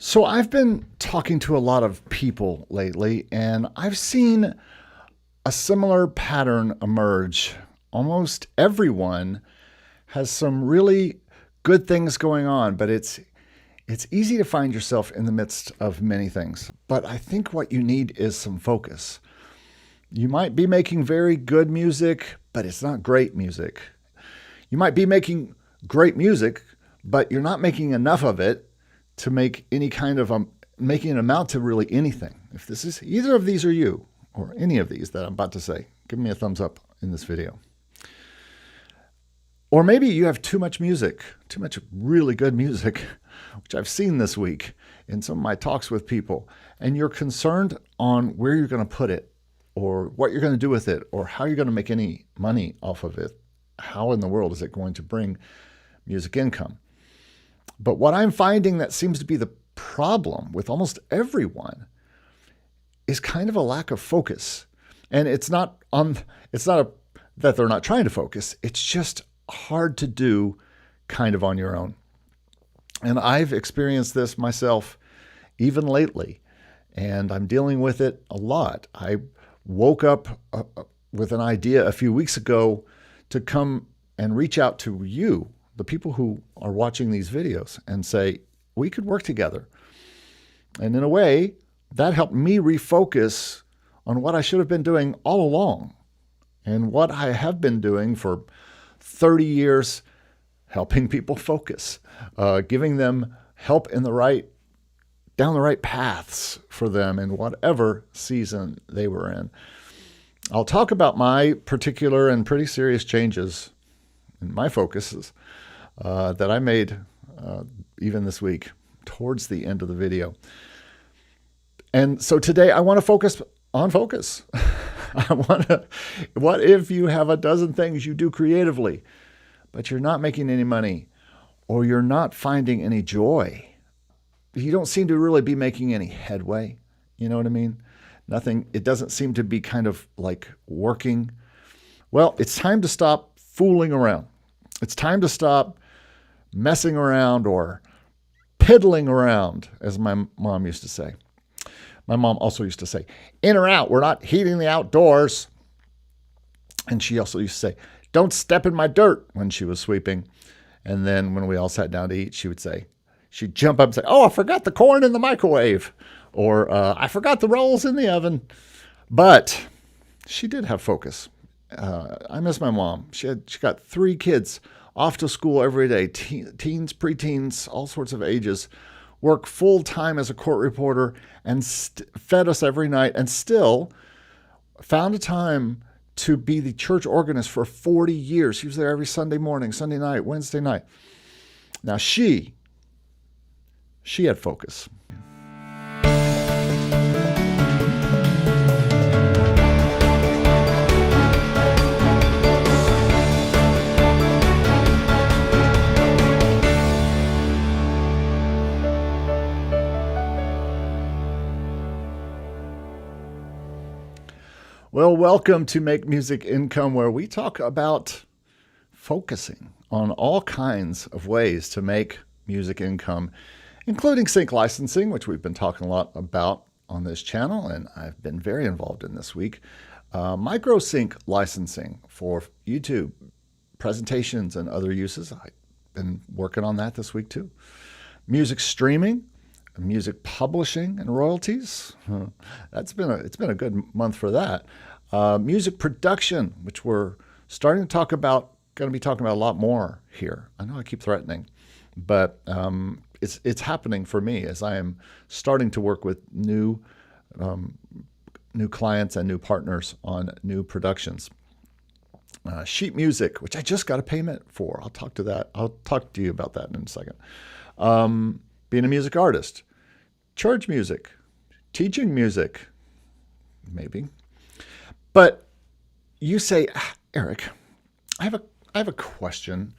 So I've been talking to a lot of people lately, and I've seen a similar pattern emerge. Almost everyone has some really good things going on, but it's easy to find yourself in the midst of many things. But I think what you need is some focus. You might be making very good music, but it's not great music. You might be making great music, but you're not making enough of it to make any kind of making it amount to really anything. If this is either of these are you, or any of these that I'm about to say, give me a thumbs up in this video. Or maybe you have too much music, too much really good music, which I've seen this week in some of my talks with people, and you're concerned on where you're going to put it, or what you're going to do with it, or how you're going to make any money off of it. How in the world is it going to bring music income? But what I'm finding that seems to be the problem with almost everyone is kind of a lack of focus. And it's not that they're not trying to focus. It's just hard to do kind of on your own. And I've experienced this myself even lately, and I'm dealing with it a lot. I woke up with an idea a few weeks ago to come and reach out to you, the people who are watching these videos, and say, we could work together. And in a way, that helped me refocus on what I should have been doing all along and what I have been doing for 30 years, helping people focus, giving them help in down the right paths for them in whatever season they were in. I'll talk about my particular and pretty serious changes in my focuses that I made even this week towards the end of the video. And so today I want to focus on focus. What if you have a dozen things you do creatively, but you're not making any money, or you're not finding any joy? You don't seem to really be making any headway. You know what I mean? Nothing, it doesn't seem to be kind of like working. Well, it's time to stop fooling around. It's time to stop messing around or piddling around, as my mom used to say. My mom also used to say, in or out, we're not heating the outdoors. And she also used to say, don't step in my dirt, when she was sweeping. And then when we all sat down to eat, she'd jump up and say, oh, I forgot the corn in the microwave. Or I forgot the rolls in the oven. But she did have focus. I miss my mom. She got 3 kids off to school every day, teens, preteens, all sorts of ages, work full time as a court reporter, and fed us every night, and still found a time to be the church organist for 40 years. She was there every Sunday morning, Sunday night, Wednesday night. Now she had focus. Well, welcome to Make Music Income, where we talk about focusing on all kinds of ways to make music income, including sync licensing, which we've been talking a lot about on this channel, and I've been very involved in this week. Micro sync licensing for YouTube presentations and other uses. I've been working on that this week too. Music streaming, music publishing and royalties. It's been a good month for that. Music production, which we're starting to talk about, going to be talking about a lot more here. I know I keep threatening, but it's happening for me as I am starting to work with new clients and new partners on new productions. Sheet music, which I just got a payment for. I'll talk to you about that in a second. Being a music artist, church music, teaching music, maybe. But you say, Eric, I have a question.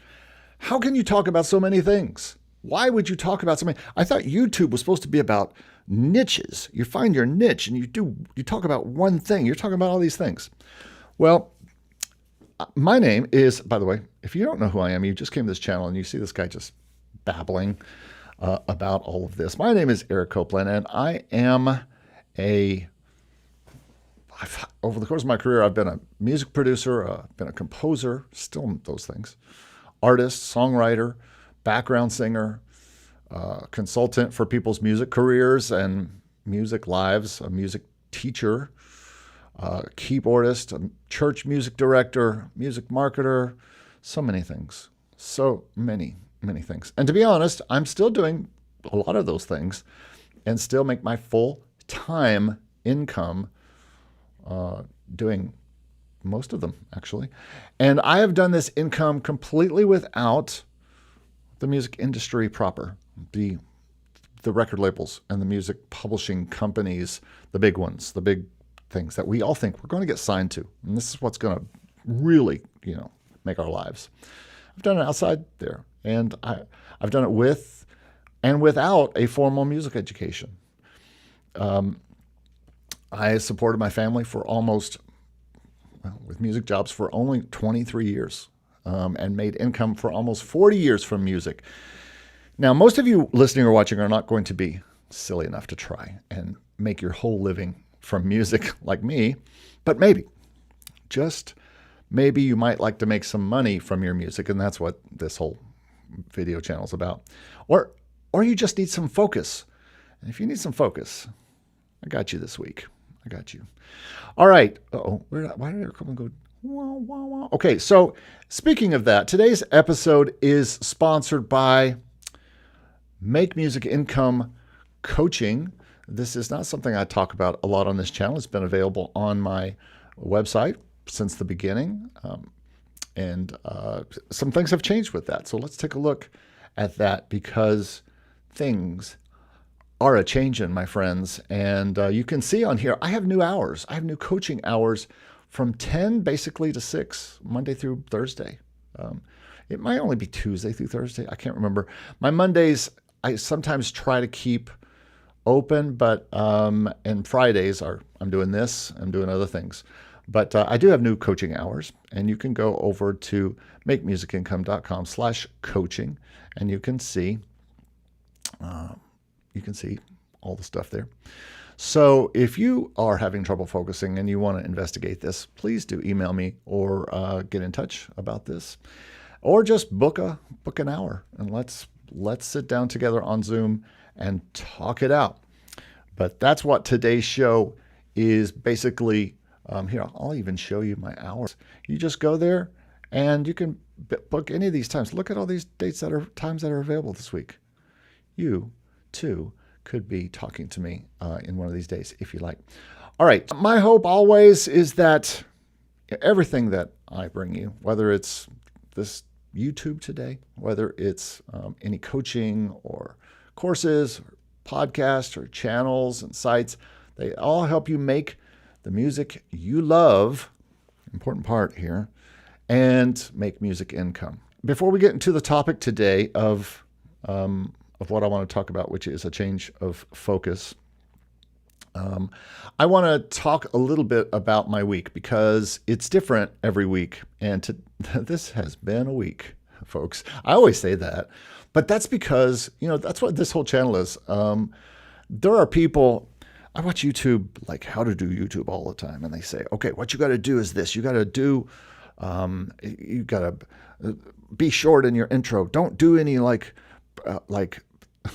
How can you talk about so many things? Why would you talk about so many? I thought YouTube was supposed to be about niches. You find your niche and you talk about one thing. You're talking about all these things. Well, my name is, by the way, if you don't know who I am, you just came to this channel and you see this guy just babbling. about all of this. My name is Eric Copeland, and I am over the course of my career, I've been a music producer, been a composer, still those things, artist, songwriter, background singer, consultant for people's music careers and music lives, a music teacher, keyboardist, a church music director, music marketer, so many things. So many things. And to be honest, I'm still doing a lot of those things and still make my full-time income doing most of them, actually. And I have done this income completely without the music industry proper, the record labels and the music publishing companies, the big ones, the big things that we all think we're going to get signed to. And this is what's going to really, make our lives. I've done it outside there. And I've done it with and without a formal music education. I supported my family for with music jobs for only 23 years and made income for almost 40 years from music. Now, most of you listening or watching are not going to be silly enough to try and make your whole living from music like me, but maybe, just maybe you might like to make some money from your music, and that's what this whole video channel is about. Or you just need some focus. And if you need some focus, I got you this week. I got you. All right. Why did everyone go? Wah, wah, wah. Okay, so speaking of that, today's episode is sponsored by Make Music Income Coaching. This is not something I talk about a lot on this channel. It's been available on my website since the beginning. And some things have changed with that. So let's take a look at that because things are a changing, my friends. And you can see on here, I have new hours. I have new coaching hours from 10 basically to 6, Monday through Thursday. It might only be Tuesday through Thursday. I can't remember. My Mondays, I sometimes try to keep open, but and Fridays I'm doing this, I'm doing other things. But I do have new coaching hours, and you can go over to makemusicincome.com/coaching, and you can see all the stuff there. So if you are having trouble focusing and you want to investigate this, please do email me or get in touch about this, or just book an hour and let's sit down together on Zoom and talk it out. But that's what today's show is basically. Here, I'll even show you my hours. You just go there and you can book any of these times. Look at all these times that are available this week. You, too, could be talking to me in one of these days if you like. All right. My hope always is that everything that I bring you, whether it's this YouTube today, whether it's any coaching or courses or podcasts or channels and sites, they all help you make the music you love, important part here, and make music income. Before we get into the topic today of what I want to talk about, which is a change of focus, I want to talk a little bit about my week because it's different every week. And this has been a week, folks. I always say that, but that's because, that's what this whole channel is. There are people. I watch YouTube, like how to do YouTube all the time. And they say, okay, what you got to do is this. You got to do, you got to be short in your intro. Don't do any like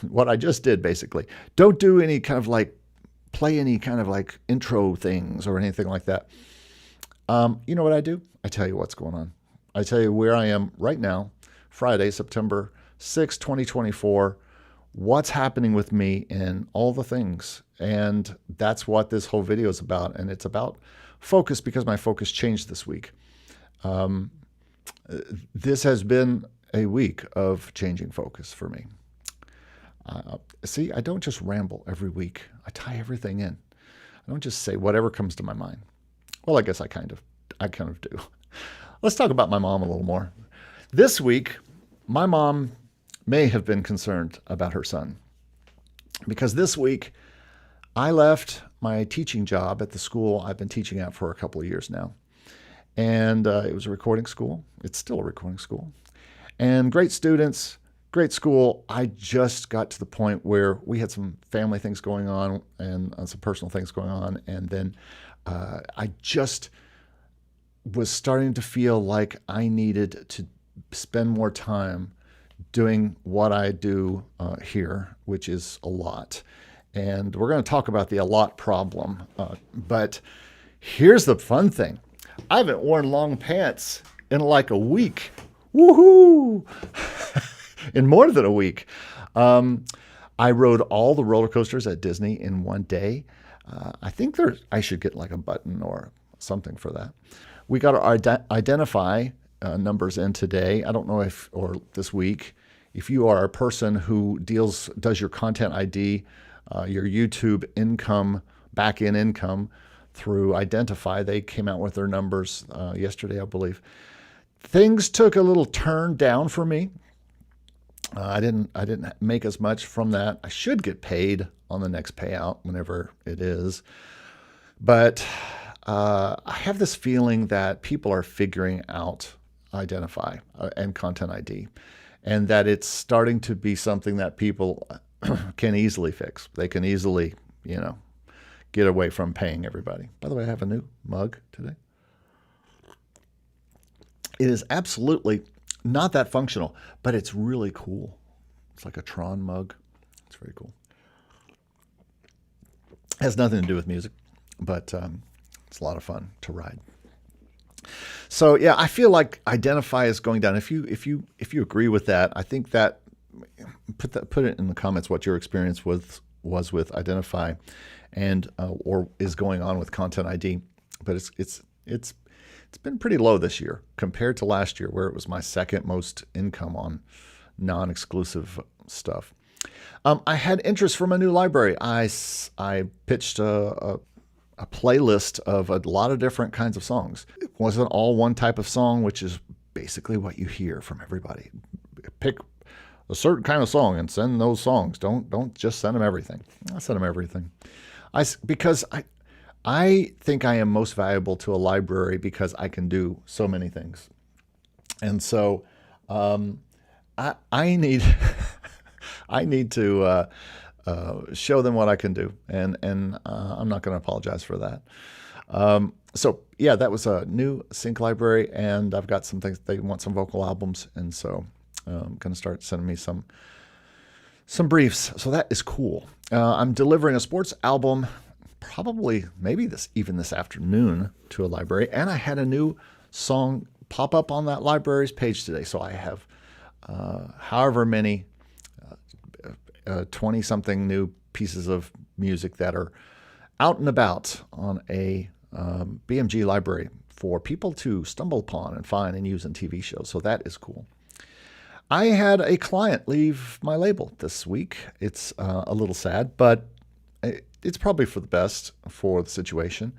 what I just did, basically. Don't do any kind of play any kind of intro things or anything like that. You know what I do? I tell you what's going on. I tell you where I am right now, Friday, September 6, 2024, what's happening with me in all the things. And that's what this whole video is about. And it's about focus because my focus changed this week. This has been a week of changing focus for me. See, I don't just ramble every week. I tie everything in. I don't just say whatever comes to my mind. Well, I guess I kind of do. Let's talk about my mom a little more. This week, my mom may have been concerned about her son because this week I left my teaching job at the school I've been teaching at for a couple of years now. And it was a recording school. It's still a recording school. And great students, great school. I just got to the point where we had some family things going on and some personal things going on. And then I just was starting to feel like I needed to spend more time doing what I do here, which is a lot. And we're going to talk about the a lot problem. But here's the fun thing. I haven't worn long pants in like a week. Woohoo! In more than a week. I rode all the roller coasters at Disney in one day. I think I should get like a button or something for that. We got our Identifyy numbers in today. I don't know or this week. If you are a person who does your content ID, your YouTube income, back-end income through Identifyy, they came out with their numbers yesterday, I believe. Things took a little turn down for me. I didn't make as much from that. I should get paid on the next payout whenever it is. But I have this feeling that people are figuring out Identifyy and Content ID, and that it's starting to be something that people can easily fix. They can easily, get away from paying everybody. By the way, I have a new mug today. It is absolutely not that functional, but it's really cool. It's like a Tron mug. It's very cool. It has nothing to do with music, but it's a lot of fun to ride. So yeah, I feel like Identifyy is going down. If you agree with that, I think that put it in the comments what your experience was with Identifyy, and or is going on with Content ID. But it's been pretty low this year compared to last year, where it was my second most income on non-exclusive stuff. I had interest from a new library. I pitched a playlist of a lot of different kinds of songs. It wasn't all one type of song, which is basically what you hear from everybody. Pick a certain kind of song and send those songs. Don't just send them everything. I send them everything. Because I think I am most valuable to a library because I can do so many things. And so I need I need to show them what I can do, and I'm not going to apologize for that. So yeah, that was a new sync library, and I've got some things. They want some vocal albums, and so I'm going to start sending me some briefs. So that is cool. I'm delivering a sports album, maybe this afternoon, to a library, and I had a new song pop up on that library's page today. So I have however many 20-something new pieces of music that are out and about on a BMG library for people to stumble upon and find and use in TV shows. So that is cool. I had a client leave my label this week. It's a little sad, but it's probably for the best for the situation.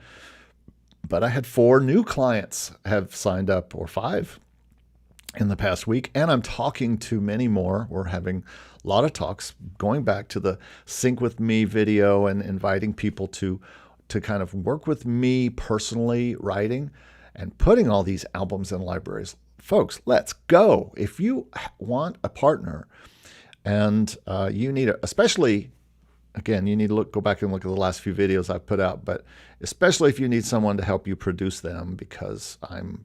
But I had 4 new clients have signed up, or 5 in the past week, and I'm talking to many more. We're having a lot of talks, going back to the Sync With Me video and inviting people to kind of work with me personally, writing and putting all these albums in libraries. Folks, let's go. If you want a partner and you need especially, again, you need to go back and look at the last few videos I've put out, but especially if you need someone to help you produce them, because I'm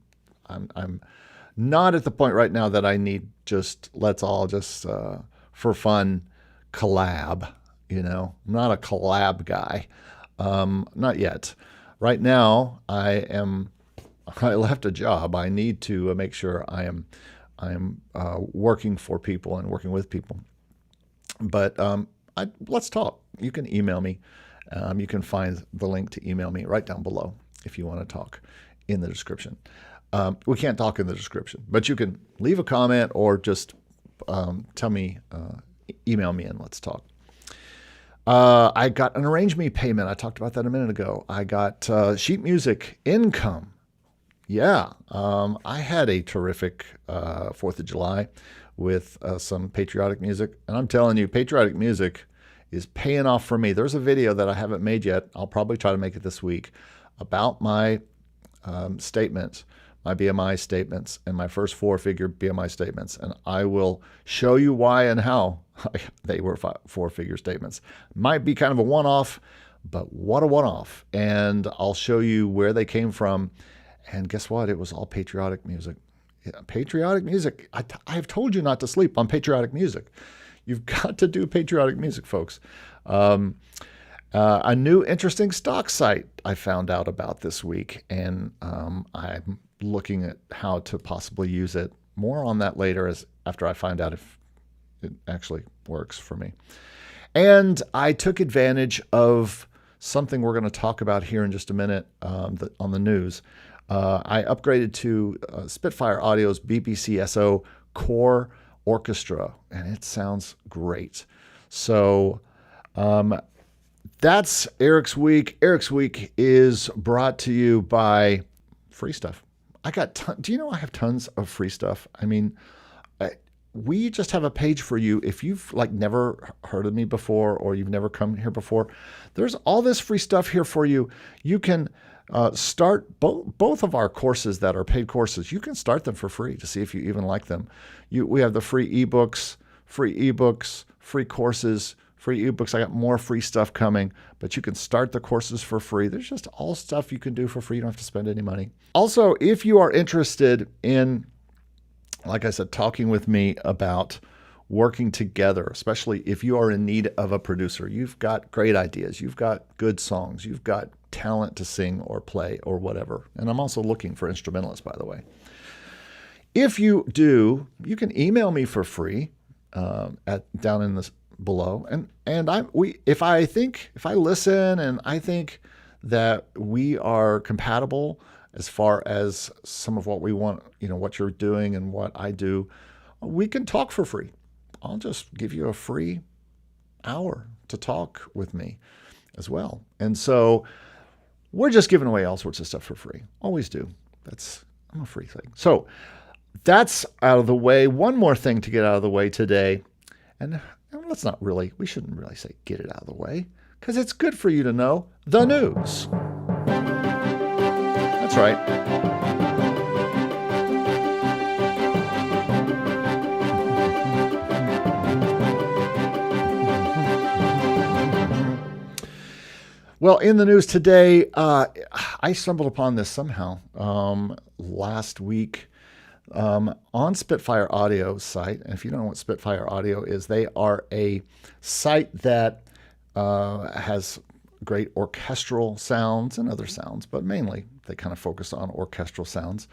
not at the point right now that I need let's all for fun collab. I'm not a collab guy. Not yet. Right now, I left a job. I need to make sure I am working for people and working with people. But let's talk. You can email me. You can find the link to email me right down below if you want to talk in the description. We can't talk in the description, but you can leave a comment or just tell me, email me, and let's talk. I got an ArrangeMe payment. I talked about that a minute ago. I got sheet music income. Yeah, I had a terrific 4th of July with some patriotic music. And I'm telling you, patriotic music is paying off for me. There's a video that I haven't made yet. I'll probably try to make it this week about my statement, my BMI statements and my first 4-figure BMI statements, and I will show you why and how they were 4-figure statements. Might be kind of a one-off, but what a one-off. And I'll show you where they came from. And guess what? It was all patriotic music. Yeah, patriotic music. I've told you not to sleep on patriotic music. You've got to do patriotic music, folks. A new interesting stock site I found out about this week, and I'm looking at how to possibly use it. More on that later after I find out if it actually works for me. And I took advantage of something we're going to talk about here in just a minute on the news. I upgraded to Spitfire Audio's BBCSO Core Orchestra, and it sounds great. So that's Eric's Week. Eric's Week is brought to you by free stuff. Do you know I have tons of free stuff? I mean, we just have a page for you. If you've never heard of me before or you've never come here before, there's all this free stuff here for you. You can start both of our courses that are paid courses. You can start them for free to see if you even like them. We have the free ebooks, free courses, free ebooks. I got more free stuff coming, but you can start the courses for free. There's just all stuff you can do for free. You don't have to spend any money. Also, if you are interested in, like I said, talking with me about working together, especially if you are in need of a producer, you've got great ideas, you've got good songs, you've got talent to sing or play or whatever. And I'm also looking for instrumentalists, by the way. If you do, you can email me for free down in this below. And if I listen and I think that we are compatible as far as some of what we want, what you're doing and what I do, we can talk for free. I'll just give you a free hour to talk with me as well. And so we're just giving away all sorts of stuff for free. Always do. I'm a free thing. So that's out of the way. One more thing to get out of the way today. And we shouldn't really say get it out of the way, because it's good for you to know the news. That's right. Well, in the news today, I stumbled upon this somehow last week on Spitfire Audio's site. And if you don't know what Spitfire Audio is, they are a site that has great orchestral sounds and other sounds, but mainly they kind of focus on orchestral sounds.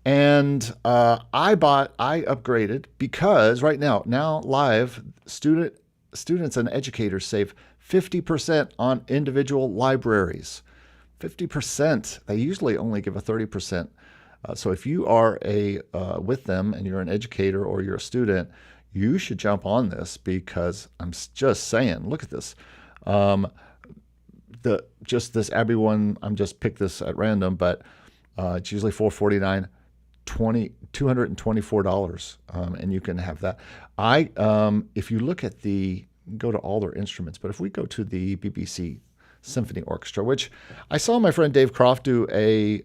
And I upgraded because right now live, students and educators save 50% on individual libraries. 50%. They usually only give a 30%. So if you are with them and you're an educator or you're a student, you should jump on this, because I'm just saying, look at this. This Abbey one, I'm just picked this at random, but it's usually $449, $224, and you can have that. If you look at go to all their instruments, but if we go to the BBC Symphony Orchestra, which I saw my friend Dave Croft do a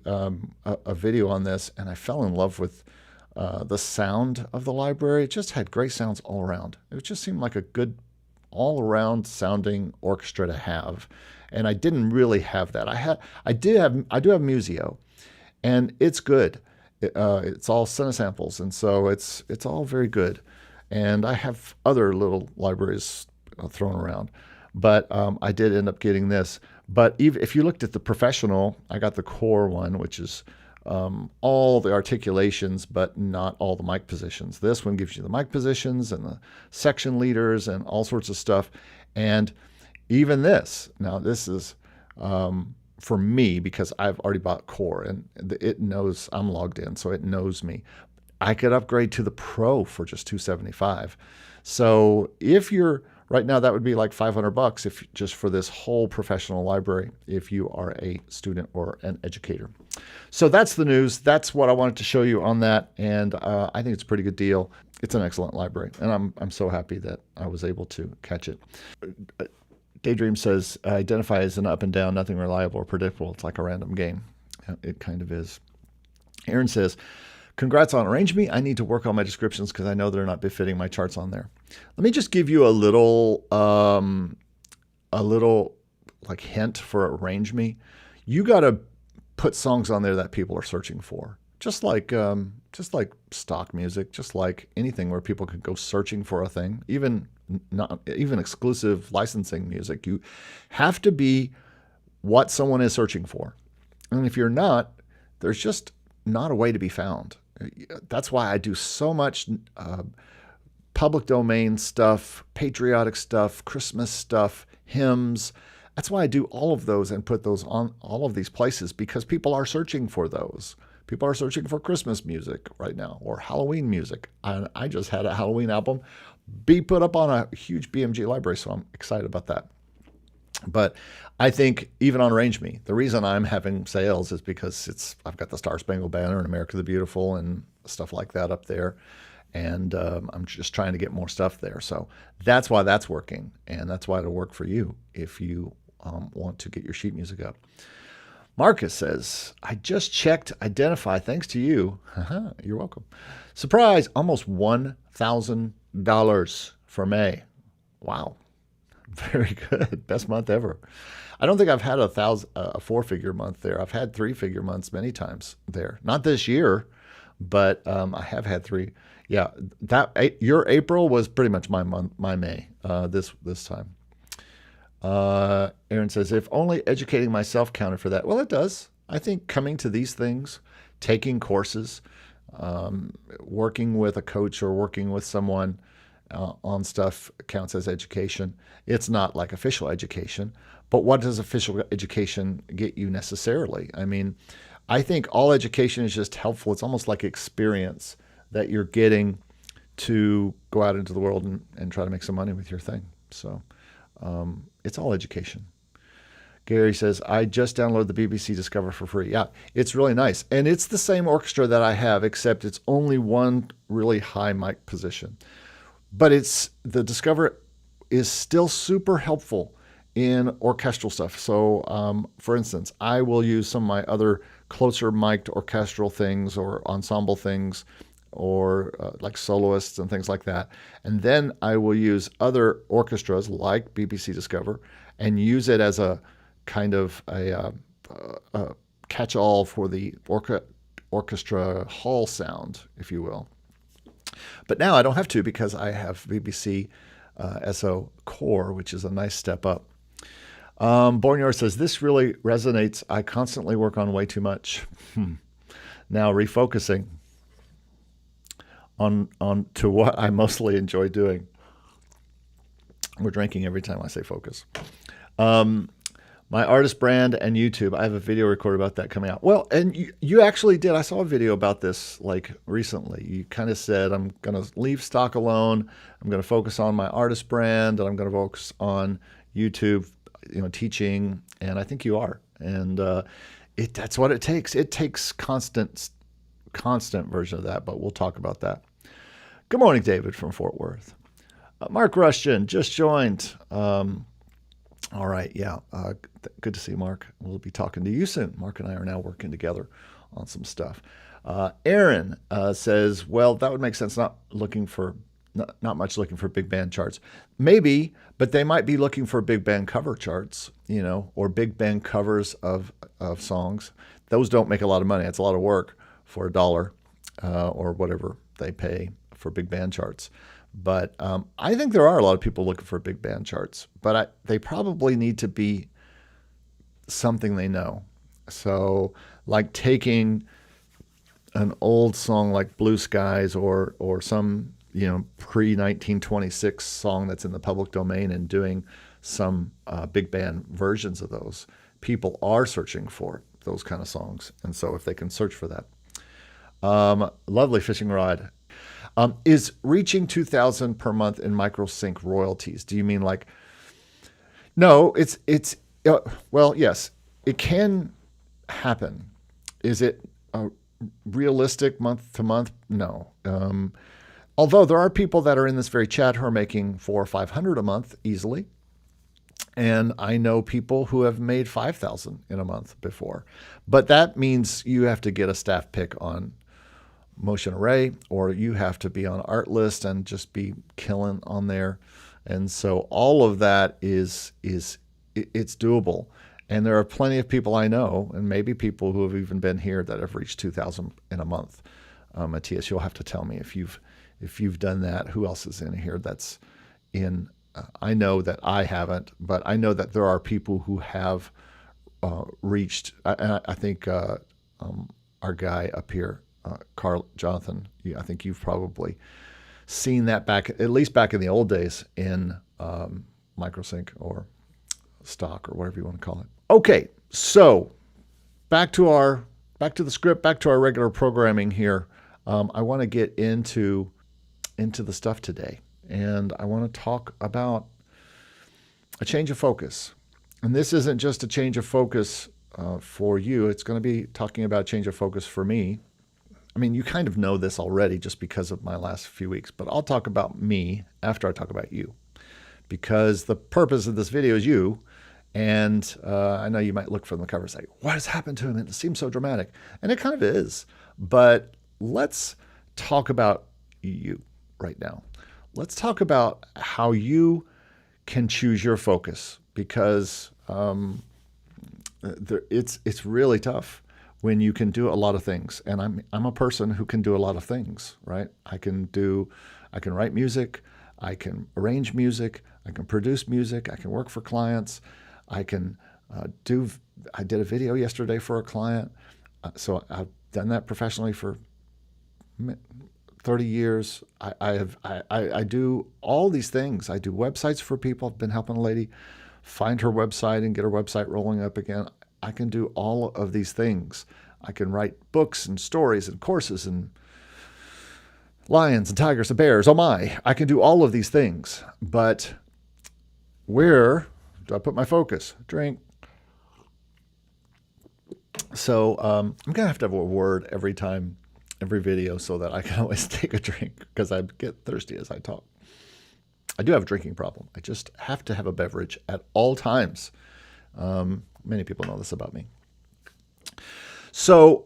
video on this, and I fell in love with the sound of the library. It just had great sounds all around. It just seemed like a good all-around sounding orchestra to have, and I didn't really have that. I do have Musio, and it's good. It's all Cinesamples, and so it's all very good. And I have other little libraries thrown around, but I did end up getting this. But even if you looked at the professional, I got the core one, which is all the articulations, but not all the mic positions. This one gives you the mic positions and the section leaders and all sorts of stuff. And even this, now this is for me, because I've already bought core and it knows I'm logged in, so it knows me. I could upgrade to the Pro for just $275. So if you're right now, that would be like $500 if just for this whole professional library, if you are a student or an educator. So that's the news. That's what I wanted to show you on that, and I think it's a pretty good deal. It's an excellent library, and I'm so happy that I was able to catch it. Daydream says, Identifyy is an up and down, nothing reliable or predictable. It's like a random game. It kind of is. Aaron says, congrats on ArrangeMe. I need to work on my descriptions because I know they're not befitting my charts on there. Let me just give you a little like hint for ArrangeMe. You got to put songs on there that people are searching for. Just like stock music, just like anything where people can go searching for a thing, even exclusive licensing music. You have to be what someone is searching for. And if you're not, there's just not a way to be found. That's why I do so much public domain stuff, patriotic stuff, Christmas stuff, hymns. That's why I do all of those and put those on all of these places, because people are searching for those. People are searching for Christmas music right now or Halloween music. I just had a Halloween album be put up on a huge BMG library, so I'm excited about that. But I think even on ArrangeMe, the reason I'm having sales is because I've got the Star Spangled Banner and America the Beautiful and stuff like that up there. And I'm just trying to get more stuff there. So that's why that's working. And that's why it'll work for you if you want to get your sheet music up. Marcus says, I just checked Identifyy thanks to you. You're welcome. Surprise, almost $1,000 for May. Wow. Very good. Best month ever. I don't think I've had a four-figure month there. I've had three-figure months many times there. Not this year, but I have had three. Yeah, your April was pretty much my month, my May. This time. Aaron says, if only educating myself counted for that. Well, it does. I think coming to these things, taking courses, working with a coach or working with someone on stuff counts as education. It's not like official education, but what does official education get you necessarily? I mean, I think all education is just helpful. It's almost like experience that you're getting to go out into the world and try to make some money with your thing. So it's all education. Gary says, I just downloaded the BBC Discover for free. Yeah, it's really nice. And it's the same orchestra that I have, except it's only one really high mic position. But the Discover is still super helpful in orchestral stuff. So, for instance, I will use some of my other closer mic'd orchestral things or ensemble things or like soloists and things like that. And then I will use other orchestras like BBC Discover and use it as a kind of a catch-all for the orchestra hall sound, if you will. But now I don't have to because I have BBCSO Core, which is a nice step up. Bornior says, this really resonates. I constantly work on way too much. Now refocusing on to what I mostly enjoy doing. We're drinking every time I say focus. My artist brand and YouTube. I have a video recorded about that coming out. Well, and you actually did. I saw a video about this like recently. You kind of said, I'm going to leave stock alone. I'm going to focus on my artist brand, and I'm going to focus on YouTube, teaching. And I think you are. And that's what it takes. It takes constant version of that, but we'll talk about that. Good morning, David from Fort Worth. Mark Rushton just joined. All right, yeah, good to see you, Mark. We'll be talking to you soon. Mark and I are now working together on some stuff. Aaron says, well, that would make sense, not much looking for big band charts. Maybe, but they might be looking for big band cover charts, or big band covers of songs. Those don't make a lot of money. It's a lot of work for $1 or whatever they pay for big band charts. But I think there are a lot of people looking for big band charts, but they probably need to be something they know. So like taking an old song like Blue Skies or some pre-1926 song that's in the public domain and doing some big band versions of those. People are searching for those kind of songs. And so if they can search for that. Lovely fishing rod. Is reaching 2,000 per month in microsync royalties? Do you mean like? No, it's well, yes, it can happen. Is it realistic month to month? No. Although there are people that are in this very chat who are making $400 or $500 a month easily. And I know people who have made 5,000 in a month before. But that means you have to get a staff pick on Motion Array, or you have to be on Artlist and just be killing on there. And so all of that it's doable. And there are plenty of people I know, and maybe people who have even been here, that have reached 2,000 in a month. Matthias, you'll have to tell me if you've done that. Who else is in here that's in? I know that I haven't, but I know that there are people who have reached. I think our guy up here, Jonathan, I think you've probably seen that back, at least back in the old days, in microsync or stock or whatever you want to call it. Okay, so back to the script, back to our regular programming here. I want to get into the stuff today, and I want to talk about a change of focus. And this isn't just a change of focus for you. It's going to be talking about change of focus for me. I mean, you kind of know this already just because of my last few weeks, but I'll talk about me after I talk about you, because the purpose of this video is you. And I know you might look from the cover and say, what has happened to him? It seems so dramatic. And it kind of is. But let's talk about you right now. Let's talk about how you can choose your focus, because it's really tough when you can do a lot of things. And I'm a person who can do a lot of things, right? I can write music, I can arrange music, I can produce music, I can work for clients, I did a video yesterday for a client. So I've done that professionally for 30 years. I do all these things. I do websites for people. I've been helping a lady find her website and get her website rolling up again. I can do all of these things. I can write books and stories and courses and lions and tigers and bears. Oh my, I can do all of these things. But where do I put my focus? Drink. So I'm going to have a word every video, so that I can always take a drink, because I get thirsty as I talk. I do have a drinking problem. I just have to have a beverage at all times. Many people know this about me. So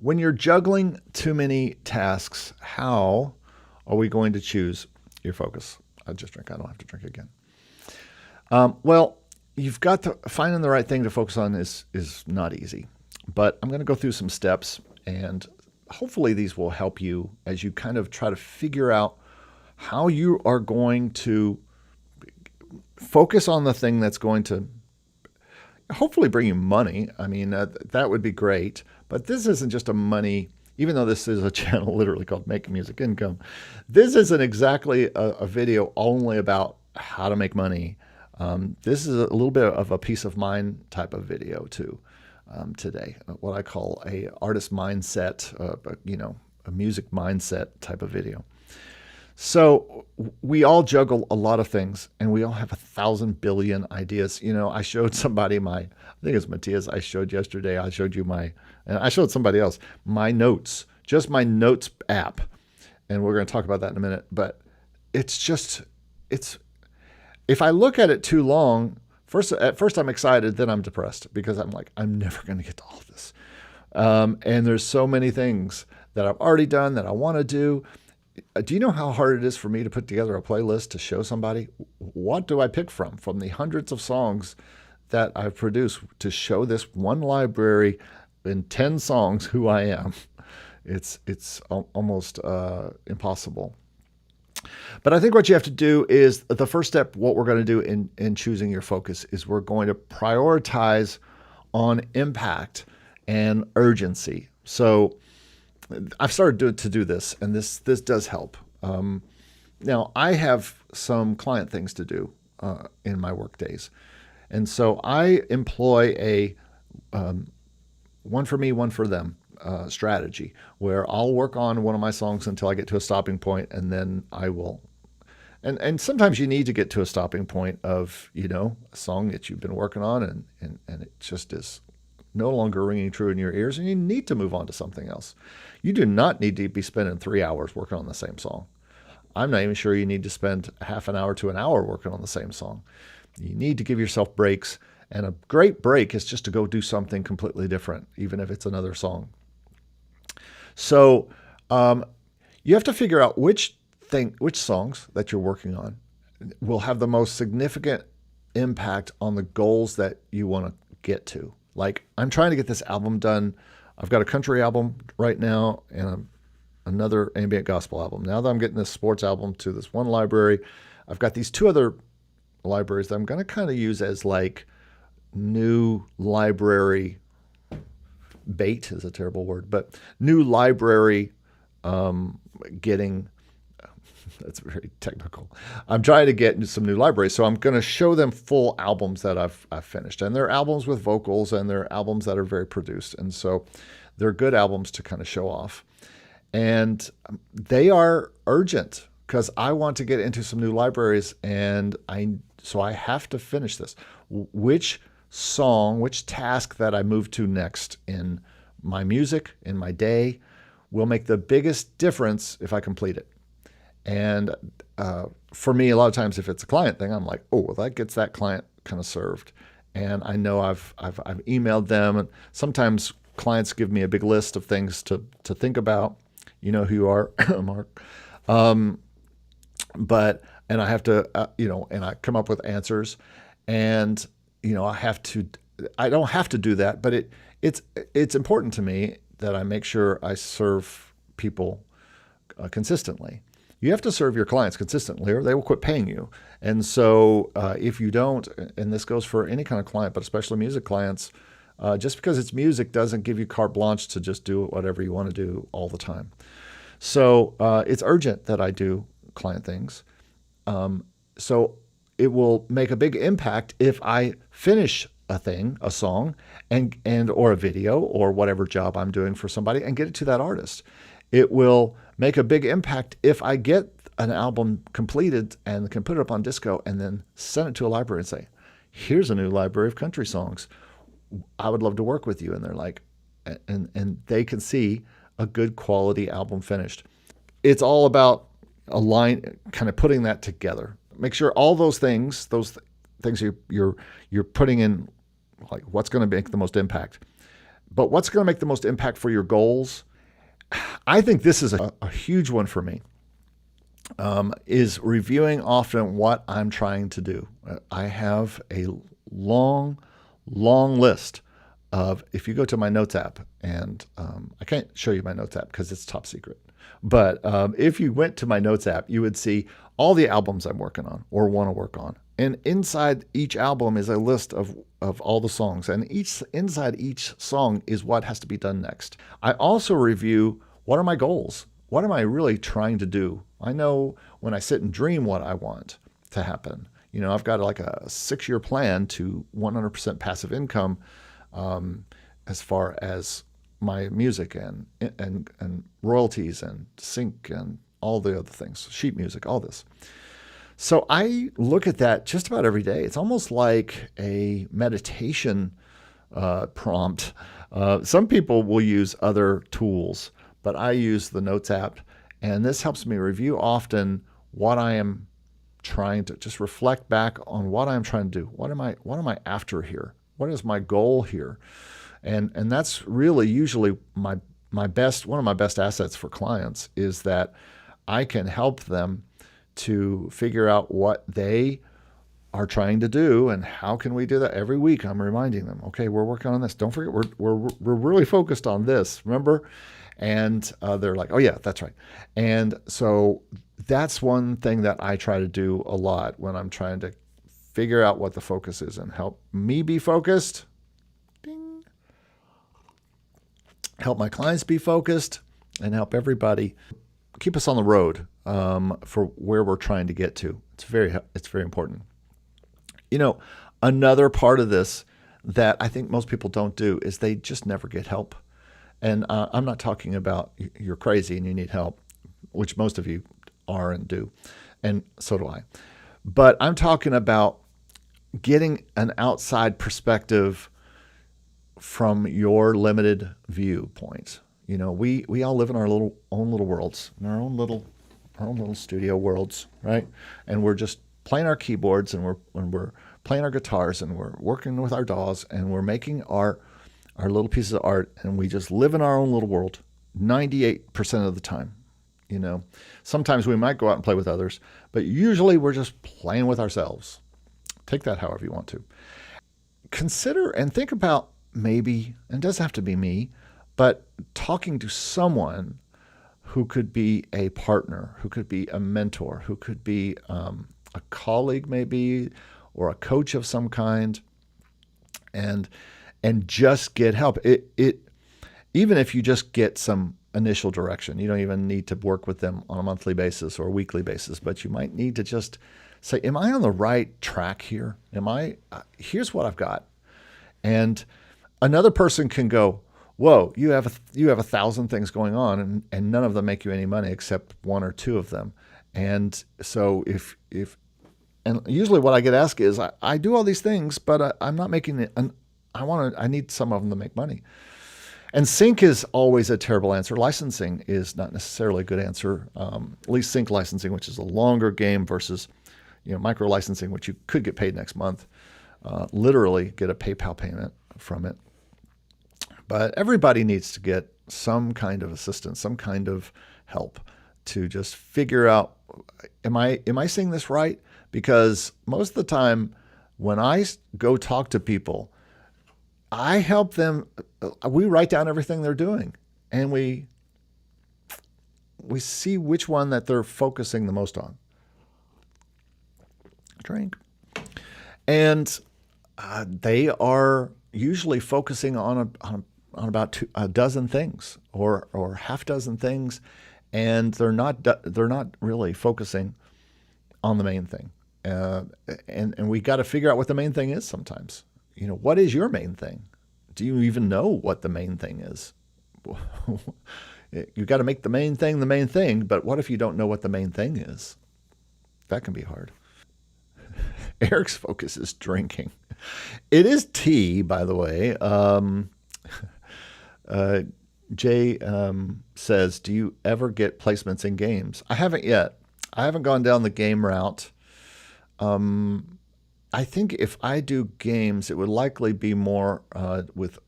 when you're juggling too many tasks, how are we going to choose your focus? I just drink. I don't have to drink again. Well, you've got to finding the right thing to focus on is not easy, but I'm going to go through some steps, and hopefully these will help you as you kind of try to figure out how you are going to focus on the thing that's going to hopefully bring you money. I mean, that would be great, but this isn't just a money, even though this is a channel literally called Making Music Income. This isn't exactly a video only about how to make money. This is a little bit of a peace of mind type of video too. Today, what I call a artist mindset, a music mindset type of video. So we all juggle a lot of things, and we all have 1,000 billion ideas. I showed somebody I think it's Matthias, I showed yesterday, I showed you and I showed somebody else, my notes, just my notes app. And we're going to talk about that in a minute. But if I look at it too long, at first I'm excited, then I'm depressed, because I'm like, I'm never going to get to all of this. And there's so many things that I've already done that I want to do. Do you know how hard it is for me to put together a playlist to show somebody? What do I pick from the hundreds of songs that I've produced to show this one library in 10 songs who I am? It's almost impossible. But I think what you have to do is, the first step, what we're going to do in choosing your focus, is we're going to prioritize on impact and urgency. So I've started to do this, and this does help. Now, I have some client things to do in my work days. And so I employ a one for me, one for them strategy, where I'll work on one of my songs until I get to a stopping point, and then I will. And sometimes you need to get to a stopping point of, a song that you've been working on, and it just is no longer ringing true in your ears, and you need to move on to something else. You do not need to be spending 3 hours working on the same song. I'm not even sure you need to spend half an hour to an hour working on the same song. You need to give yourself breaks. And a great break is just to go do something completely different, even if it's another song. So you have to figure out which songs that you're working on will have the most significant impact on the goals that you want to get to. Like, I'm trying to get this album done. I've got a country album right now and another ambient gospel album. Now that I'm getting this sports album to this one library, I've got these two other libraries that I'm going to kind of use as like new library bait is a terrible word, but new library getting, that's very technical. I'm trying to get into some new libraries. So I'm going to show them full albums that I've finished. And they're albums with vocals and they're albums that are very produced. And so they're good albums to kind of show off. And they are urgent because I want to get into some new libraries. And so I have to finish this. Which task that I move to next in my music, in my day, will make the biggest difference if I complete it. And for me, a lot of times, if it's a client thing, I'm like, oh, well, that gets that client kind of served. And I know I've emailed them, and sometimes clients give me a big list of things to think about. You know who you are, Mark. And I have to, and I come up with answers, and I don't have to do that, but it's important to me that I make sure I serve people consistently. You have to serve your clients consistently or they will quit paying you. And so if you don't, and this goes for any kind of client, but especially music clients, just because it's music doesn't give you carte blanche to just do whatever you want to do all the time. So it's urgent that I do client things. So it will make a big impact if I finish a song and or a video or whatever job I'm doing for somebody and get it to that artist. It will make a big impact if I get an album completed and can put it up on disco and then send it to a library and say, here's a new library of country songs. I would love to work with you. And they're like, and they can see a good quality album finished. It's all about kind of putting that together. Make sure all those things you're putting in, like what's going to make the most impact. But what's going to make the most impact for your goals? I think this is a huge one for me, is reviewing often what I'm trying to do. I have a long list of, if you go to my notes app, and I can't show you my notes app because it's top secret, but if you went to my notes app, you would see all the albums I'm working on or want to work on. And inside each album is a list of all the songs. And inside each song is what has to be done next. I also review, what are my goals? What am I really trying to do? I know when I sit and dream what I want to happen. I've got like a 6-year plan to 100% passive income as far as my music and royalties and sync and all the other things, sheet music, all this. So I look at that just about every day. It's almost like a meditation prompt. Some people will use other tools, but I use the Notes app, and this helps me review often what I am trying to just reflect back on what I'm trying to do. What am I after here? What is my goal here? And that's really usually one of my best assets for clients is that I can help them to figure out what they are trying to do and how can we do that. Every week I'm reminding them, okay, we're working on this. Don't forget, we're really focused on this, remember? And they're like, oh yeah, that's right. And so that's one thing that I try to do a lot when I'm trying to figure out what the focus is and help me be focused. Ding. Help my clients be focused and help everybody keep us on the road for where we're trying to get to. It's very important. Another part of this that I think most people don't do is they just never get help. And I'm not talking about you're crazy and you need help, which most of you are and do, and so do I. But I'm talking about getting an outside perspective from your limited viewpoint. We all live in our own little worlds, in our own little studio worlds, right? And we're just playing our keyboards and we're playing our guitars and we're working with our DAWs and we're making our little pieces of art, and we just live in our own little world 98% of the time. Sometimes we might go out and play with others, but usually we're just playing with ourselves. Take that however you want to. Consider and think about maybe, and it doesn't have to be me, but talking to someone who could be a partner, who could be a mentor, who could be a colleague maybe, or a coach of some kind, and just get help. Even if you just get some initial direction, you don't even need to work with them on a monthly basis or a weekly basis, but you might need to just say, am I on the right track here? Here's what I've got. And another person can go, whoa, you have 1,000 things going on, and none of them make you any money except one or two of them. And so and usually what I get asked is, I do all these things, but I'm not making it. I need some of them to make money. And sync is always a terrible answer. Licensing is not necessarily a good answer. At least sync licensing, which is a longer game, versus micro licensing, which you could get paid next month. Literally get a PayPal payment from it. But everybody needs to get some kind of assistance, some kind of help to just figure out, am I saying this right? Because most of the time when I go talk to people, I help them. We write down everything they're doing, and we see which one that they're focusing the most on. Drink. And they are usually focusing on about a dozen things or half dozen things, and they're not really focusing on the main thing. And we got to figure out what the main thing is sometimes. What is your main thing? Do you even know what the main thing is? You got to make the main thing, but what if you don't know what the main thing is? That can be hard. Eric's focus is drinking. It is tea, by the way. Jay says, do you ever get placements in games? I haven't yet. I haven't gone down the game route. I think if I do games, it would likely be more with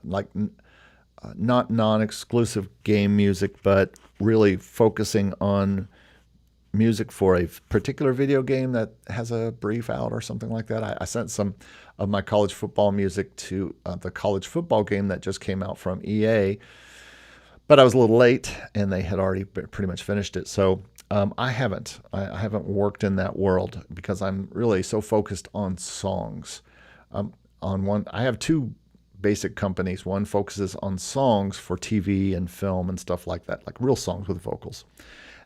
not non-exclusive game music, but really focusing on music for a particular video game that has a brief out or something like that. I sent some of my college football music to the college football game that just came out from EA, but I was a little late and they had already pretty much finished it. So I haven't worked in that world because I'm really so focused on songs. I have two basic companies. One focuses on songs for TV and film and stuff like that, like real songs with vocals.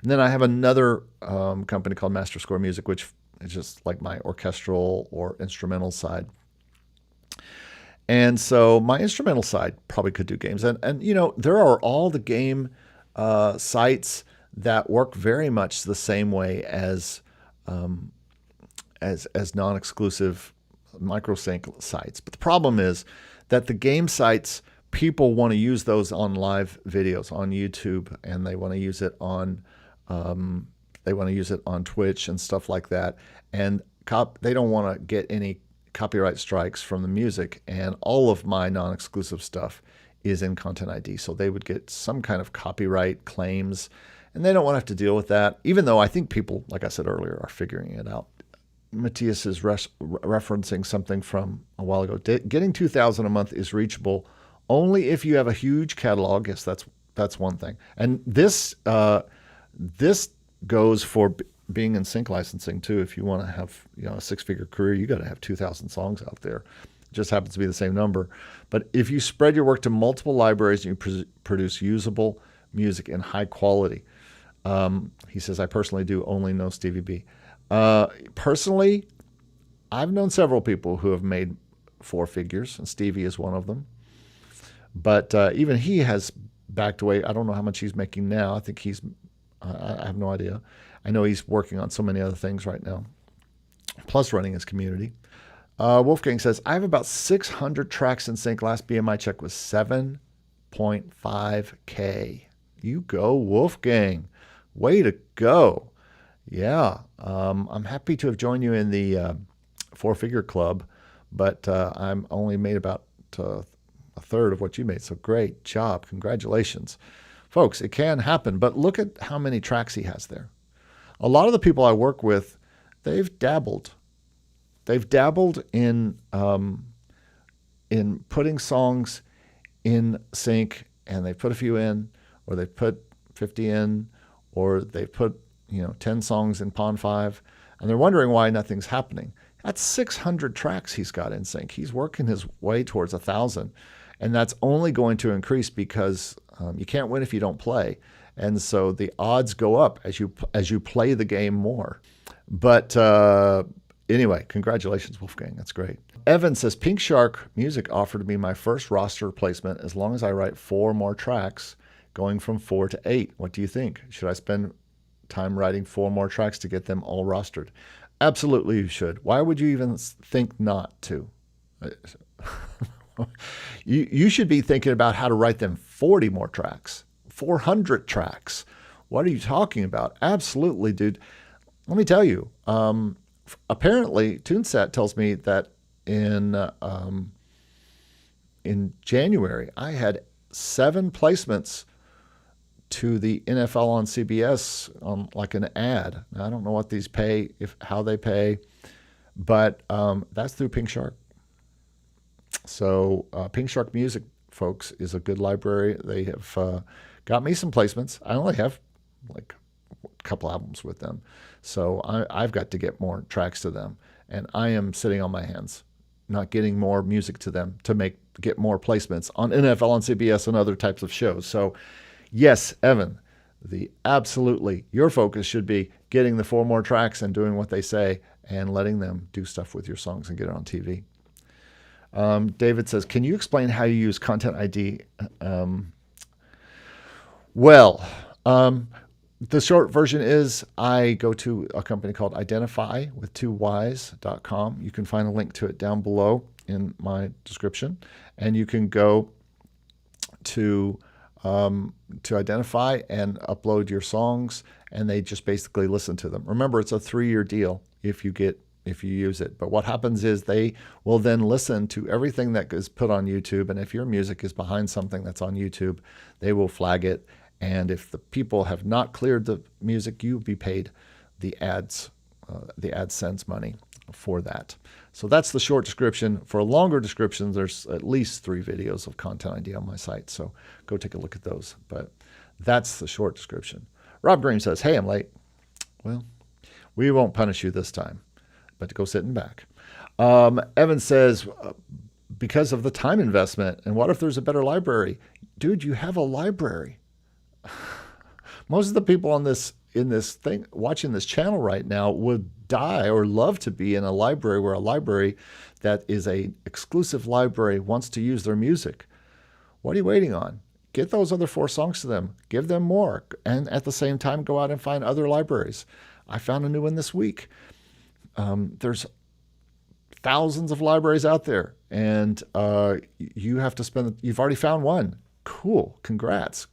And then I have another company called Master Score Music, which is just like my orchestral or instrumental side. And so my instrumental side probably could do games. And there are all the game sites that work very much the same way as non-exclusive microsync sites. But the problem is that the game sites, people want to use those on live videos on YouTube, and they want to use it on Twitch and stuff like that. And they don't want to get any copyright strikes from the music. And all of my non-exclusive stuff is in Content ID, so they would get some kind of copyright claims. And they don't want to have to deal with that, even though I think people, like I said earlier, are figuring it out. Matthias is referencing something from a while ago. Getting 2,000 a month is reachable only if you have a huge catalog. Yes, that's one thing. And this goes for being in sync licensing too. If you want to have a six-figure career, you got to have 2,000 songs out there. It just happens to be the same number. But if you spread your work to multiple libraries and you produce usable music in high quality. He says, I personally do only know Stevie B. Personally, I've known several people who have made four figures, and Stevie is one of them. But even he has backed away. I don't know how much he's making now. I think I have no idea. I know he's working on so many other things right now, plus running his community. Wolfgang says, I have about 600 tracks in sync. Last BMI check was 7.5K. You go, Wolfgang. Way to go. Yeah. I'm happy to have joined you in the four-figure club, but I'm only made about a third of what you made. So great job. Congratulations. Folks, it can happen, but look at how many tracks he has there. A lot of the people I work with, they've dabbled. They've dabbled in putting songs in sync, and they put a few in, or they put 50 in, or they put 10 songs in Pond 5, and they're wondering why nothing's happening. That's 600 tracks he's got in sync. He's working his way towards 1,000, and that's only going to increase because you can't win if you don't play, and so the odds go up as you play the game more. But anyway, congratulations, Wolfgang. That's great. Evan says, Pink Shark Music offered me my first roster placement as long as I write 4 more tracks, going from 4 to 8. What do you think? Should I spend time writing 4 more tracks to get them all rostered? Absolutely you should. Why would you even think not to? You should be thinking about how to write them 40 more tracks, 400 tracks. What are you talking about? Absolutely, dude. Let me tell you, apparently TuneSat tells me that in January, I had 7 placements to the NFL on CBS on like an ad. Now, I don't know what these pay, how they pay, but that's through Pink Shark. So Pink Shark Music, folks, is a good library. They have got me some placements. I only have like a couple albums with them. So I've got to get more tracks to them. And I am sitting on my hands, not getting more music to them to get more placements on NFL on CBS and other types of shows. So yes, Evan, absolutely, your focus should be getting the 4 more tracks and doing what they say and letting them do stuff with your songs and get it on TV. David says, can you explain how you use Content ID? The short version is I go to a company called Identifyy with 2ys.com. You can find a link to it down below in my description. And you can go to Identifyy and upload your songs, and they just basically listen to them. Remember, it's a 3-year deal if you use it. But what happens is they will then listen to everything that is put on YouTube, and if your music is behind something that's on YouTube, they will flag it. And if the people have not cleared the music, you'll be paid the AdSense money for that. So that's the short description. For a longer description, there's at least 3 videos of Content ID on my site. So go take a look at those. But that's the short description. Rob Green says, hey, I'm late. Well, we won't punish you this time, but go sit in back. Evan says, because of the time investment, and what if there's a better library? Dude, you have a library. Most of the people in this thing watching this channel right now would die or love to be in a library where a library that is a exclusive library wants to use their music. What are you waiting on? Get those other 4 songs to them. Give them more. And at the same time, go out and find other libraries. I found a new one this week. There's thousands of libraries out there, and you have to spend. You've already found one. Cool. Congrats.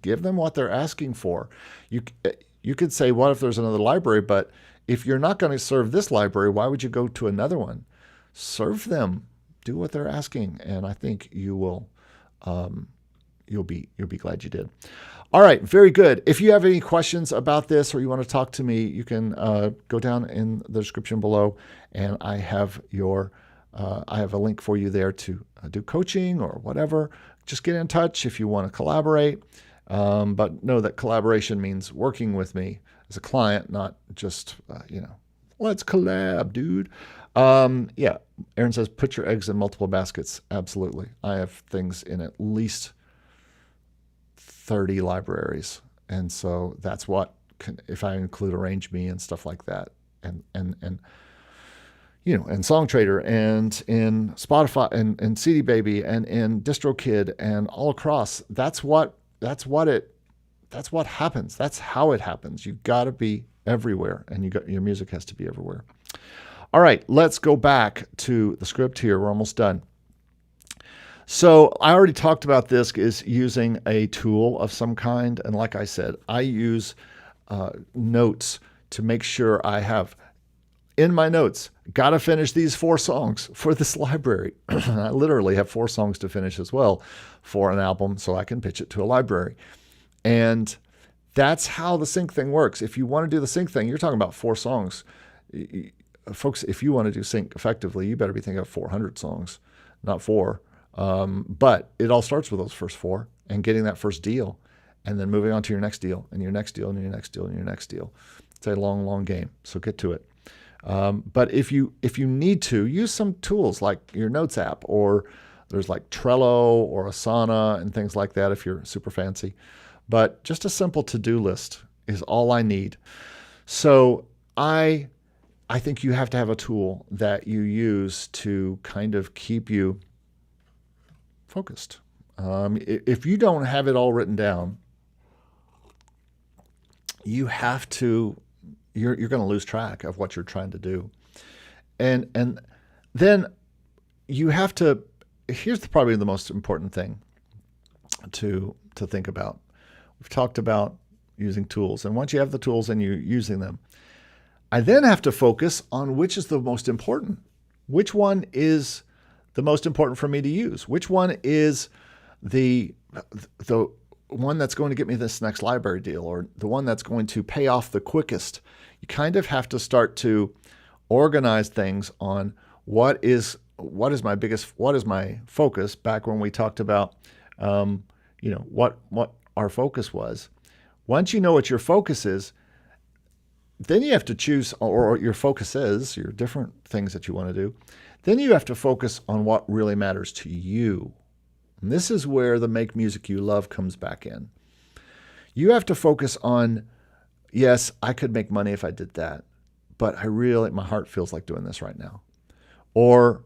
Give them what they're asking for. You could say, what if there's another library? But if you're not going to serve this library, why would you go to another one? Serve them. Do what they're asking, and I think you will. You'll be glad you did. All right, very good. If you have any questions about this or you want to talk to me, you can go down in the description below, and I have a link for you there to do coaching or whatever. Just get in touch if you want to collaborate. But know that collaboration means working with me as a client, not just, let's collab, dude. Yeah, Aaron says, put your eggs in multiple baskets. Absolutely. I have things in at least 30 libraries. And so that's what, if I include ArrangeMe and stuff like that, and SongTrader and in Spotify and CD Baby and in DistroKid and all across, that's what happens. That's how it happens. You've got to be everywhere, and your music has to be everywhere. All right, let's go back to the script here. We're almost done. So I already talked about this, is using a tool of some kind. And like I said, I use notes to make sure I have in my notes, got to finish these 4 songs for this library. I literally have 4 songs to finish as well for an album so I can pitch it to a library. And that's how the sync thing works. If you want to do the sync thing, you're talking about 4 songs. Folks, if you want to do sync effectively, you better be thinking of 400 songs, not 4. But it all starts with those first 4 and getting that first deal and then moving on to your next deal and your next deal and your next deal and your next deal. It's a long, long game, so get to it. But if you need to, use some tools like your Notes app, or there's like Trello or Asana and things like that if you're super fancy. But just a simple to-do list is all I need. So I think you have to have a tool that you use to kind of keep you focused. If you don't have it all written down, you have to. You're going to lose track of what you're trying to do, and then you have to. Here's probably the most important thing to think about. We've talked about using tools, and once you have the tools and you're using them, I then have to focus on which is the most important. Which one is the most important for me to use? Which one is the one that's going to get me this next library deal, or the one that's going to pay off the quickest? You kind of have to start to organize things on what is my focus. Back when we talked about, what our focus was. Once you know what your focus is, then you have to choose, or your focus is your different things that you want to do. Then you have to focus on what really matters to you. And this is where the make music you love comes back in. You have to focus on, yes, I could make money if I did that, but my heart feels like doing this right now. Or,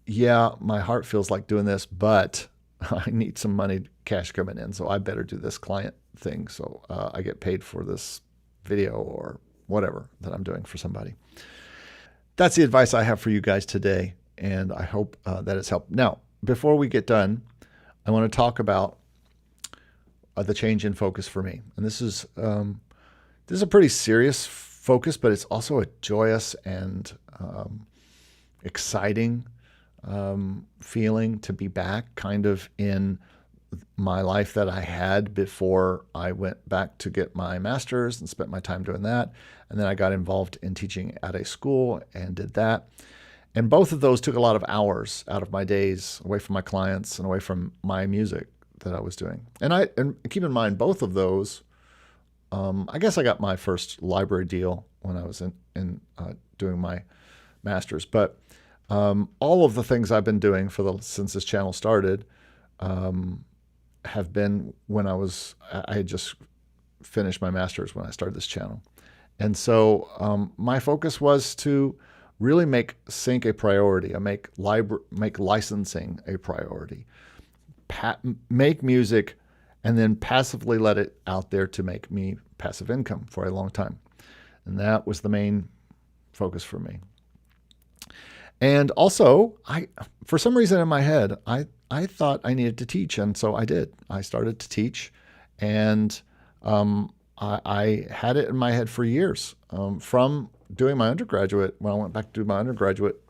yeah, my heart feels like doing this, but I need some money, cash coming in, so I better do this client thing so I get paid for this video or whatever that I'm doing for somebody. That's the advice I have for you guys today, and I hope that it's helped. Now, before we get done, I want to talk about the change in focus for me. And this is a pretty serious focus, but it's also a joyous and exciting feeling to be back kind of in my life that I had before I went back to get my master's and spent my time doing that. And then I got involved in teaching at a school and did that. And both of those took a lot of hours out of my days, away from my clients and away from my music that I was doing. And keep in mind, both of those, I guess I got my first library deal when I was in doing my master's. But all of the things I've been doing since this channel started have been when I had just finished my master's when I started this channel. And so my focus was to really make sync a priority. I make licensing a priority. Make music and then passively let it out there to make me passive income for a long time. And that was the main focus for me. And also, for some reason in my head, I thought I needed to teach, and so I did. I started to teach, and I had it in my head for years. From doing my undergraduate, when I went back to do my undergraduate,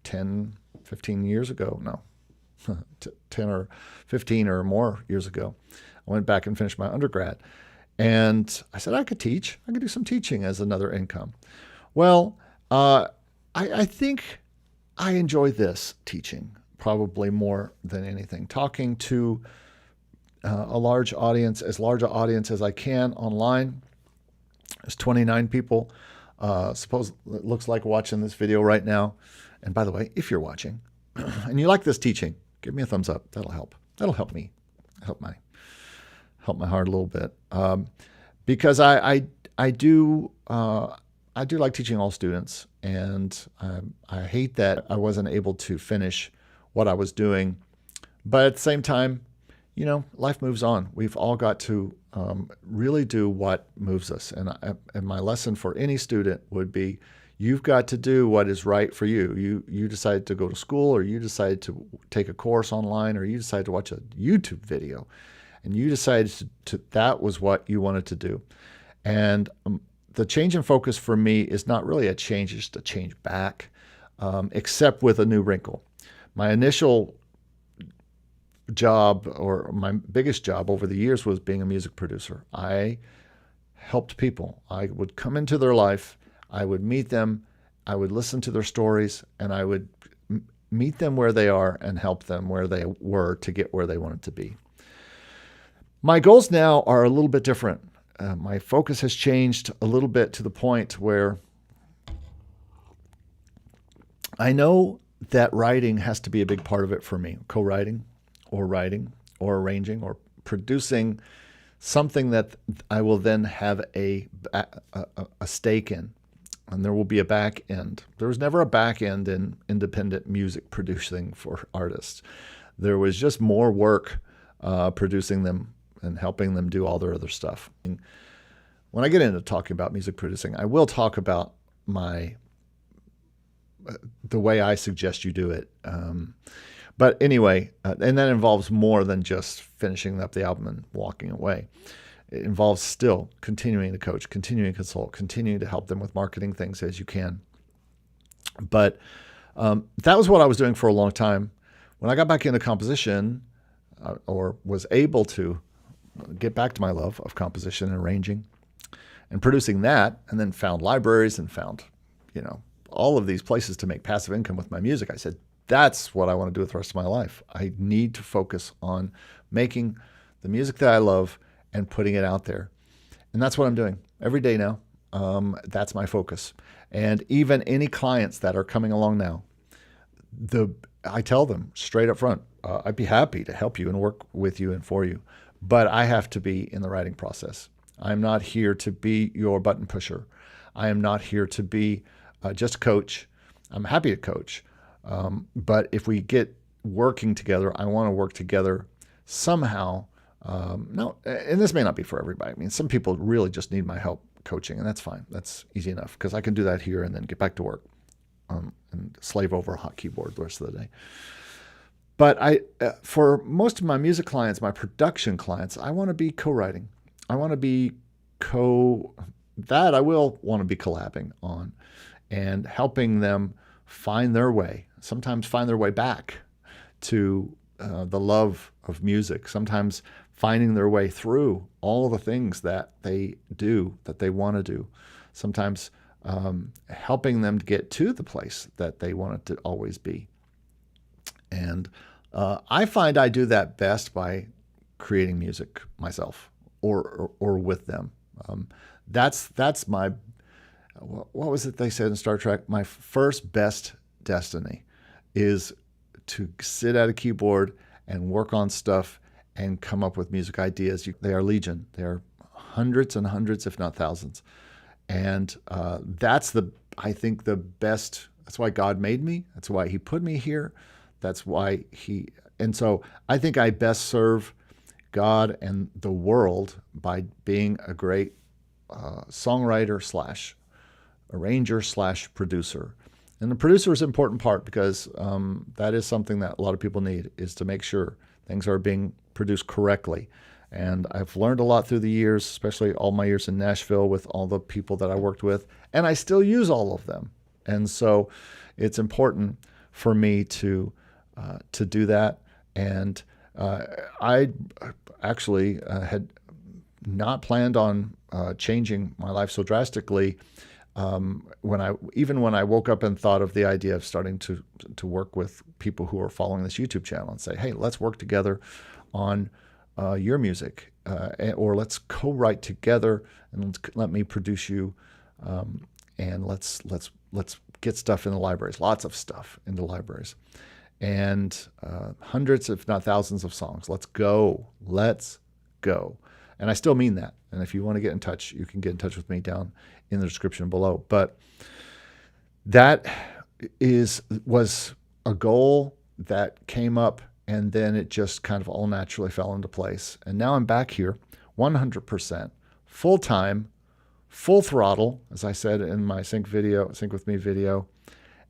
10, 15 years ago, no, 10 or 15 or more years ago, I went back and finished my undergrad. And I said I could teach. I could do some teaching as another income. Well, I think I enjoy this teaching probably more than anything. Talking to a large audience, as large an audience as I can online. There's 29 people. Suppose it looks like watching this video right now. And by the way, if you're watching and you like this teaching, give me a thumbs up. That'll help. That'll help me. Help my heart a little bit. Because I do like teaching all students, and I hate that I wasn't able to finish what I was doing. But at the same time, life moves on. We've all got to really do what moves us. And my lesson for any student would be, you've got to do what is right for you. You decide to go to school, or you decide to take a course online, or you decide to watch a YouTube video, and you decided that was what you wanted to do. And the change in focus for me is not really a change, it's just a change back, except with a new wrinkle. My initial job, or my biggest job over the years, was being a music producer. I helped people. I would come into their life, I would meet them, I would listen to their stories, and I would meet them where they are and help them where they were to get where they wanted to be. My goals now are a little bit different. My focus has changed a little bit to the point where I know that writing has to be a big part of it for me. Co-writing or writing or arranging or producing something that I will then have a stake in. And there will be a back end. There was never a back end in independent music producing for artists. There was just more work producing them and helping them do all their other stuff. When I get into talking about music producing, I will talk about the way I suggest you do it. But anyway, and that involves more than just finishing up the album and walking away. It involves still continuing to coach, continuing to consult, continuing to help them with marketing things as you can. But that was what I was doing for a long time. When I got back into composition, or was able to get back to my love of composition and arranging and producing that, and then found libraries and found, all of these places to make passive income with my music, I said, that's what I want to do with the rest of my life. I need to focus on making the music that I love and putting it out there. And that's what I'm doing every day now. That's my focus. And even any clients that are coming along now, I tell them straight up front, I'd be happy to help you and work with you and for you, but I have to be in the writing process. I'm not here to be your button pusher. I am not here to be just a coach. I'm happy to coach. But if we get working together, I want to work together somehow. No, and this may not be for everybody. I mean, some people really just need my help coaching, and that's fine. That's easy enough because I can do that here and then get back to work and slave over a hot keyboard the rest of the day. But for most of my music clients, my production clients, I want to be co-writing. I want to be I will want to be collabing on and helping them find their way, sometimes find their way back to the love of music, sometimes finding their way through all the things that they do, that they want to do, sometimes helping them to get to the place that they want it to always be. And I find I do that best by creating music myself or with them. That's my, what was it they said in Star Trek? My first best destiny is to sit at a keyboard and work on stuff and come up with music ideas. They are legion. They are hundreds and hundreds, if not thousands. And I think the best, that's why God made me. That's why he put me here. That's why and so I think I best serve God and the world by being a great songwriter / arranger / producer. And the producer is an important part because that is something that a lot of people need, is to make sure things are being produced correctly. And I've learned a lot through the years, especially all my years in Nashville with all the people that I worked with, and I still use all of them. And so it's important for me to do that. And I actually had not planned on changing my life so drastically. When I woke up and thought of the idea of starting to work with people who are following this YouTube channel and say, hey, let's work together on your music, or let's co-write together and let me produce you, and let's get stuff in the libraries, lots of stuff in the libraries, and hundreds, if not thousands, of songs. Let's go. And I still mean that. And if you want to get in touch, you can get in touch with me down in the description below. But that was a goal that came up, and then it just kind of all naturally fell into place. And now I'm back here 100%, full-time, full throttle, as I said in my Sync with Me video.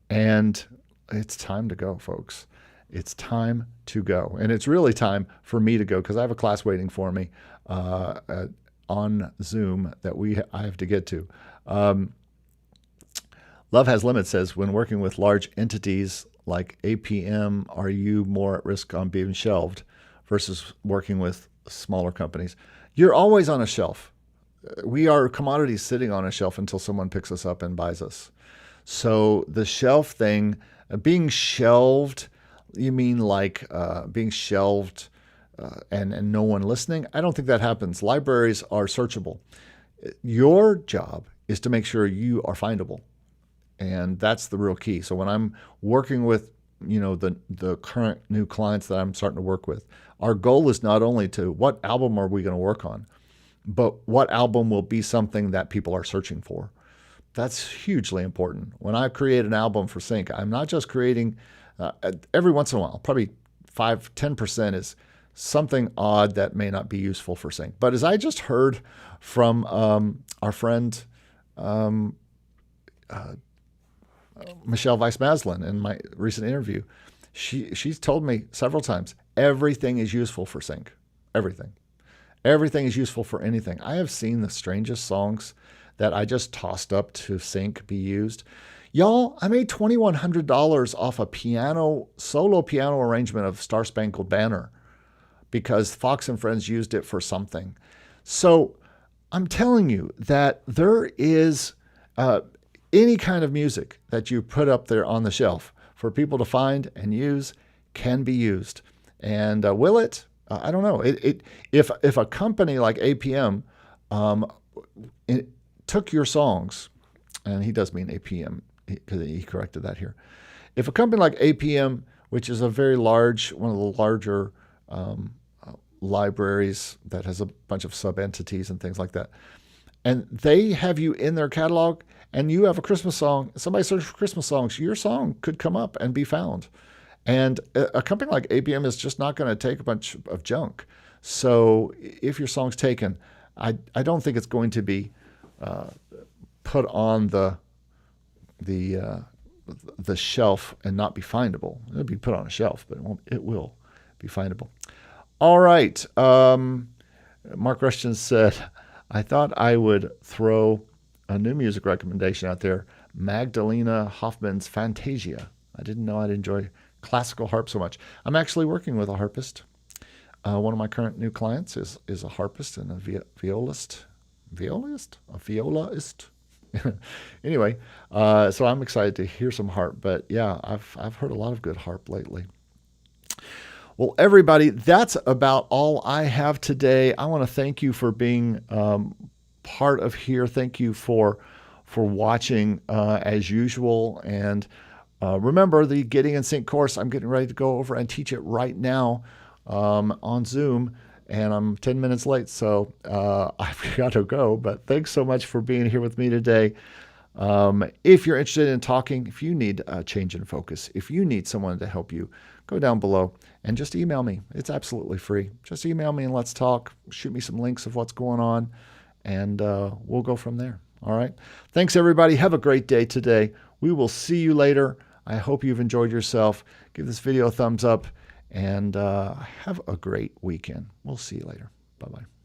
And it's time to go, folks. It's time to go. And it's really time for me to go because I have a class waiting for me on Zoom that I have to get to. Love Has Limits says, when working with large entities like APM, are you more at risk on being shelved versus working with smaller companies? You're always on a shelf. We are commodities sitting on a shelf until someone picks us up and buys us. So the shelf thing, being shelved, you mean like being shelved and no one listening? I don't think that happens. Libraries are searchable. Your job is to make sure you are findable. And that's the real key. So when I'm working with, the current new clients that I'm starting to work with, our goal is not only to what album are we going to work on, but what album will be something that people are searching for. That's hugely important. When I create an album for Sync, I'm not just creating, every once in a while, probably 5-10% is something odd that may not be useful for Sync. But as I just heard from our friend Michelle Weiss-Maslin in my recent interview, she's told me several times, everything is useful for Sync. Everything. Everything is useful for anything. I have seen the strangest songs that I just tossed up to Sync be used. Y'all, I made $2,100 off a solo piano arrangement of Star Spangled Banner because Fox and Friends used it for something. So I'm telling you that there is any kind of music that you put up there on the shelf for people to find and use can be used. And will it? I don't know. If a company like APM took your songs, and he does mean APM because he corrected that here. If a company like APM, which is a very large, one of the larger libraries that has a bunch of sub-entities and things like that, and they have you in their catalog, and you have a Christmas song, somebody searches for Christmas songs, your song could come up and be found. And a company like APM is just not going to take a bunch of junk. So if your song's taken, I don't think it's going to be put on the shelf and not be findable. It'll be put on a shelf, but it will be findable. All right. Mark Rushton said, I thought I would throw a new music recommendation out there, Magdalena Hoffman's Fantasia. I didn't know I'd enjoy classical harp so much. I'm actually working with a harpist. One of my current new clients is a harpist and a violist. A violaist? Anyway, so I'm excited to hear some harp. But yeah, I've heard a lot of good harp lately. Well, everybody, that's about all I have today. I want to thank you for being part of here. Thank you for watching as usual. And remember the Getting in Sync course, I'm getting ready to go over and teach it right now on Zoom. And I'm 10 minutes late, so I've got to go. But thanks so much for being here with me today. If you're interested in talking, if you need a change in focus, if you need someone to help you, go down below and just email me. It's absolutely free. Just email me and let's talk. Shoot me some links of what's going on, and we'll go from there. All right. Thanks, everybody. Have a great day today. We will see you later. I hope you've enjoyed yourself. Give this video a thumbs up, and have a great weekend. We'll see you later. Bye-bye.